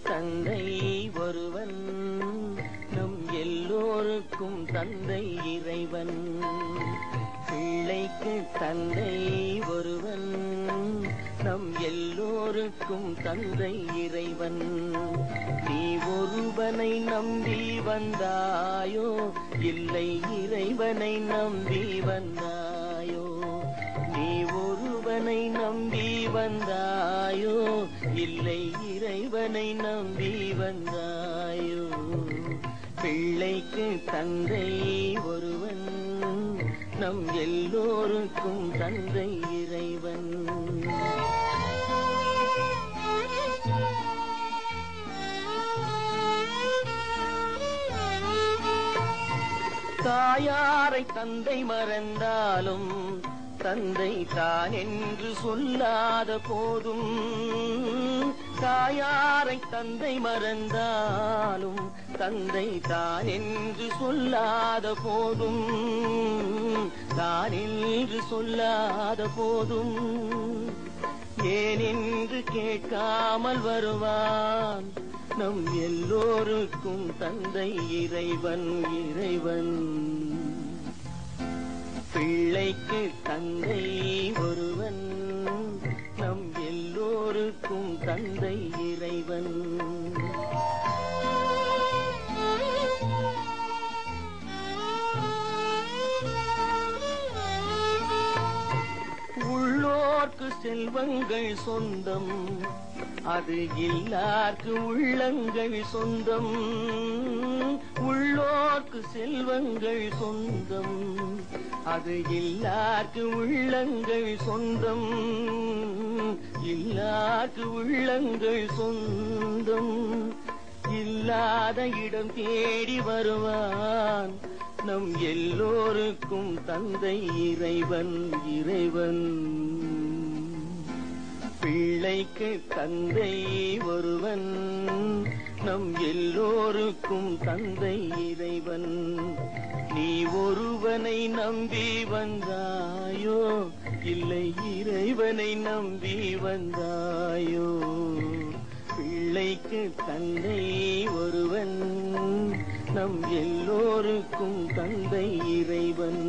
தந்தை ஒருவன், நம் எல்லோருக்கும் தந்தை இறைவன். பிள்ளைக்கு தந்தை ஒருவன், நம் எல்லோருக்கும் தந்தை இறைவன். நீ ஒருவனை நம்பி வந்தாயோ, இல்லை இறைவனை நம்பி வந்தாயோ? நீ ஒருவனை நம்பி வந்தாயோ, இல்லை இறைவனை நம்பி வந்தாயோ? பிள்ளைக்கு தந்தை ஒருவன், நம் எல்லோருக்கும் தந்தை இறைவன். தாயாரை தந்தை மறந்தாலும் தந்தை தான் என்று சொல்லாத போதும், தாயாரை தந்தை மறந்தாலும் தந்தை தான் என்று சொல்லாத போதும், தான் என்று சொல்லாத போதும், ஏனென்று கேட்காமல் வருவான் நம் எல்லோருக்கும் தந்தை இறைவன். இறைவன் பிள்ளைக்கு தந்தை ஒருவன், நம் எல்லோருக்கும் தந்தை இறைவன். உள்ளோர்க்கு செல்வங்கள் சொந்தம், அது இல்லார்க்கு உள்ளங்கள் சொந்தம். உள்ளோர்க்கு செல்வங்கள் சொந்தம், அது இல்லார்க்கு உள்ளங்கள் சொந்தம். இல்லார்க்கு உள்ளங்கள் சொந்தம். இல்லாத இடம் தேடி வருவான் நம் எல்லோருக்கும் தந்தை இறைவன். இறைவன் பிள்ளைக்கு தந்தை ஒருவன், நம் எல்லோருக்கும் தந்தை இறைவன். நீ ஒருவனை நம்பி வந்தாயோ, இல்லை இறைவனை நம்பி வந்தாயோ? பிள்ளைக்கு தந்தை ஒருவன், நம் எல்லோருக்கும் தந்தை இறைவன்.